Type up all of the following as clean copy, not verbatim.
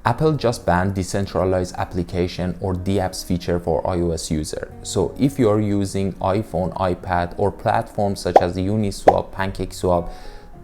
Apple just banned decentralized application or DApps feature for iOS user. So if you are using iPhone, iPad or platforms such as Uniswap, PancakeSwap,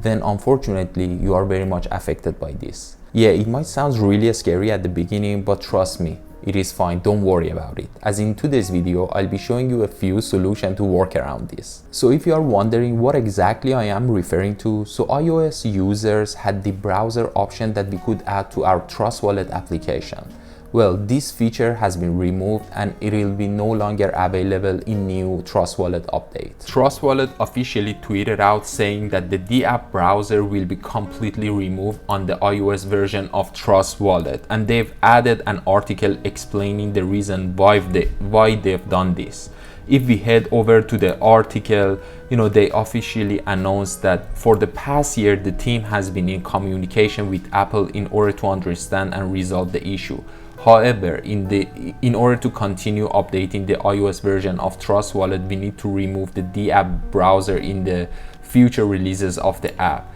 then unfortunately you are very much affected by this. Yeah, it might sound really scary at the beginning, but trust me, it is fine, don't worry about it. As in today's video, I'll be showing you a few solutions to work around this. So if you are wondering what exactly I am referring to, so iOS users had the browser option that we could add to our Trust Wallet application. Well, this feature has been removed and it will be no longer available in new Trust Wallet update. Trust Wallet officially tweeted out saying that the DApp browser will be completely removed on the iOS version of Trust Wallet, and they've added an article explaining the reason why they've done this. If we head over to the article, they officially announced that for the past year, the team has been in communication with Apple in order to understand and resolve the issue. However, in order to continue updating the iOS version of Trust Wallet, we need to remove the DApp browser in the future releases of the app.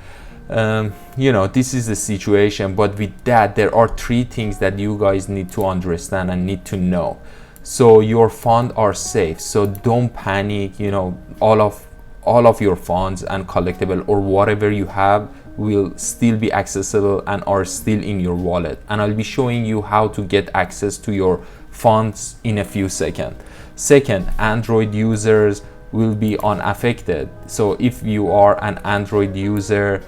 This is the situation, but with that, there are 3 things that you guys need to understand and need to know. So your funds are safe, so don't panic. All of your funds and collectible or whatever you have will still be accessible and are still in your wallet, and I'll be showing you how to get access to your funds in a few seconds. Second, Android users will be unaffected. So if you are an Android user,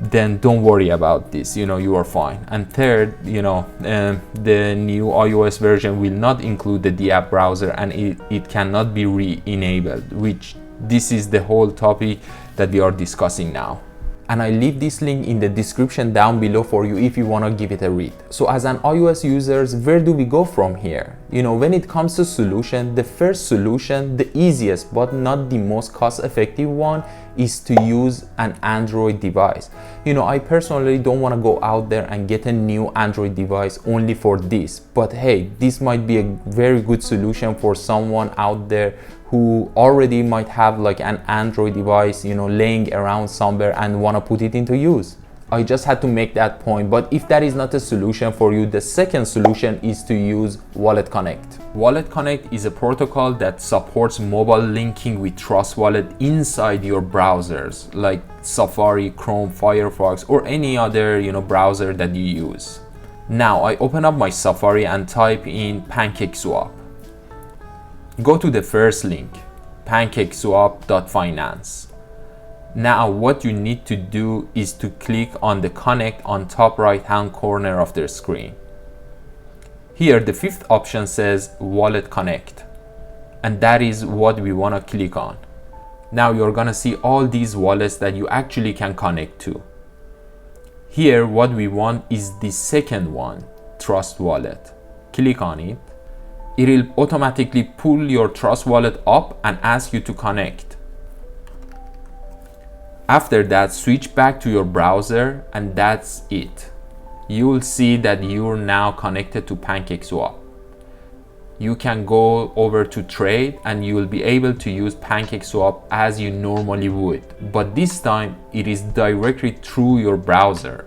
then don't worry about this, you are fine. And third, the new iOS version will not include the DApp browser and it cannot be re-enabled, which this is the whole topic that we are discussing now. And I leave this link in the description down below for you if you want to give it a read. So as an iOS users, where do we go from here? When it comes to solution, the first solution, the easiest but not the most cost-effective one, is to use an Android device. I personally don't want to go out there and get a new Android device only for this, but hey, this might be a very good solution for someone out there who already might have like an Android device, laying around somewhere and want to put it into use. I just had to make that point. But if that is not a solution for you, the second solution is to use WalletConnect. WalletConnect is a protocol that supports mobile linking with Trust Wallet inside your browsers like Safari, Chrome, Firefox, or any other browser that you use. Now I open up my Safari and type in PancakeSwap. Go to the first link, pancakeswap.finance. Now what you need to do is to click on the connect on top right hand corner of the screen. Here the 5th option says Wallet Connect, and that is what we want to click on. Now you're gonna see all these wallets that you actually can connect to. Here what we want is the second one, Trust Wallet. Click on it. It will automatically pull your Trust Wallet up and ask you to connect. After that, switch back to your browser and that's it. You will see that you're now connected to PancakeSwap. You can go over to trade and you will be able to use PancakeSwap as you normally would, but this time it is directly through your browser.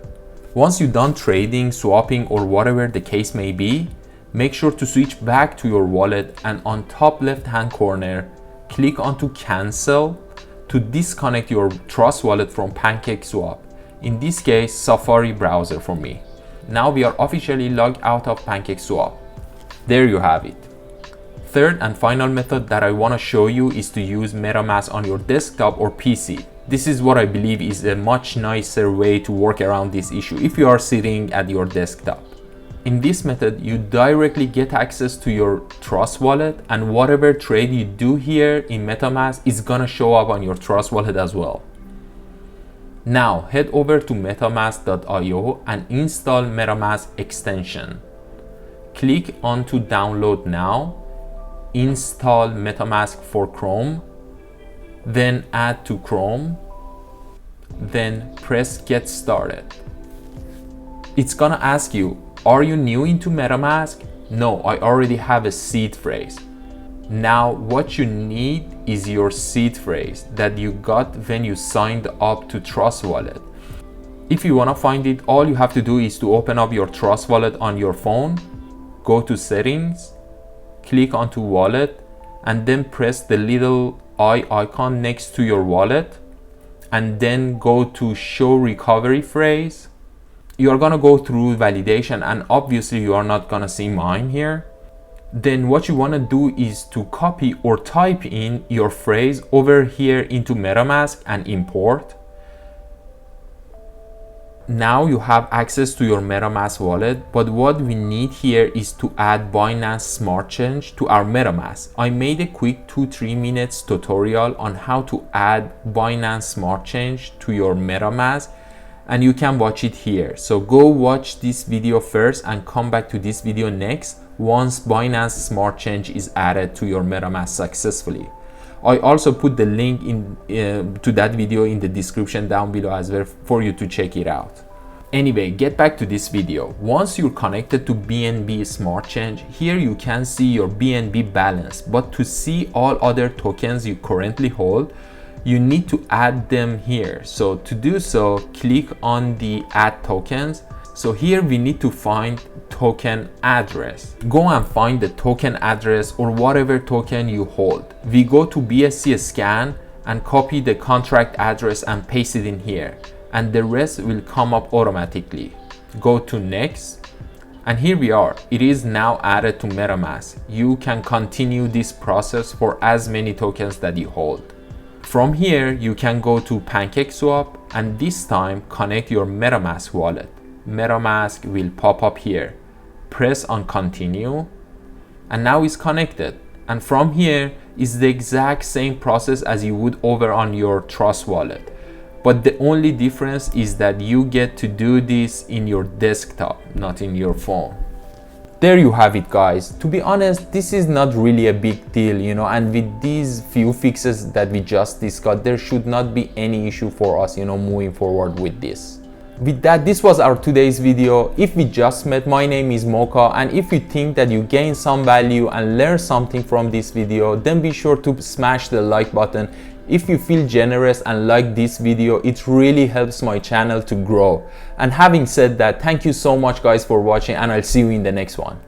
Once you're done trading, swapping, or whatever the case may be, make sure to switch back to your wallet and on top left hand corner, click on to cancel to disconnect your Trust Wallet from PancakeSwap. In this case, Safari browser for me. Now we are officially logged out of PancakeSwap. There you have it. Third and final method that I want to show you is to use MetaMask on your desktop or PC. This is what I believe is a much nicer way to work around this issue if you are sitting at your desktop. In this method, you directly get access to your Trust Wallet, and whatever trade you do here in MetaMask is gonna show up on your Trust Wallet as well. Now head over to metamask.io and install MetaMask extension. Click on to download now, install MetaMask for Chrome, then add to Chrome, then press get started. It's gonna ask you, are you new into MetaMask? No, I already have a seed phrase. Now what you need is your seed phrase that you got when you signed up to Trust Wallet. If you want to find it, all you have to do is to open up your Trust Wallet on your phone, go to settings, click onto wallet, and then press the little eye icon next to your wallet, and then go to show recovery phrase. You are gonna go through validation, and obviously you are not gonna see mine here. Then what you wanna do is to copy or type in your phrase over here into MetaMask and import. Now you have access to your MetaMask wallet, but what we need here is to add Binance Smart Chain to our MetaMask. I made a quick 2-3 minutes tutorial on how to add Binance Smart Chain to your MetaMask, and you can watch it here. So go watch this video first and come back to this video next once Binance Smart Chain is added to your MetaMask successfully. I also put the link to that video in the description down below as well for you to check it out. Anyway, get back to this video. Once you're connected to BNB Smart Chain, here you can see your BNB balance, but to see all other tokens you currently hold, you need to add them here. So to do so, click on the add tokens. So here we need to find token address. Go and find the token address or whatever token you hold. We go to BSC scan and copy the contract address and paste it in here, and the rest will come up automatically. Go to next, and here we are. It is now added to MetaMask. You can continue this process for as many tokens that you hold. From here, you can go to PancakeSwap and this time connect your MetaMask wallet. MetaMask will pop up here. Press on continue, and now it's connected. And from here is the exact same process as you would over on your Trust wallet. But the only difference is that you get to do this in your desktop, not in your phone. There you have it, guys. To be honest, this is not really a big deal, you know, and with these few fixes that we just discussed, there should not be any issue for us, you know, moving forward with this. With that, this was our today's video. If we just met, my name is Moka, and if you think that you gained some value and learned something from this video, then be sure to smash the like button. If you feel generous and like this video, it really helps my channel to grow. And having said that, thank you so much guys for watching, and I'll see you in the next one.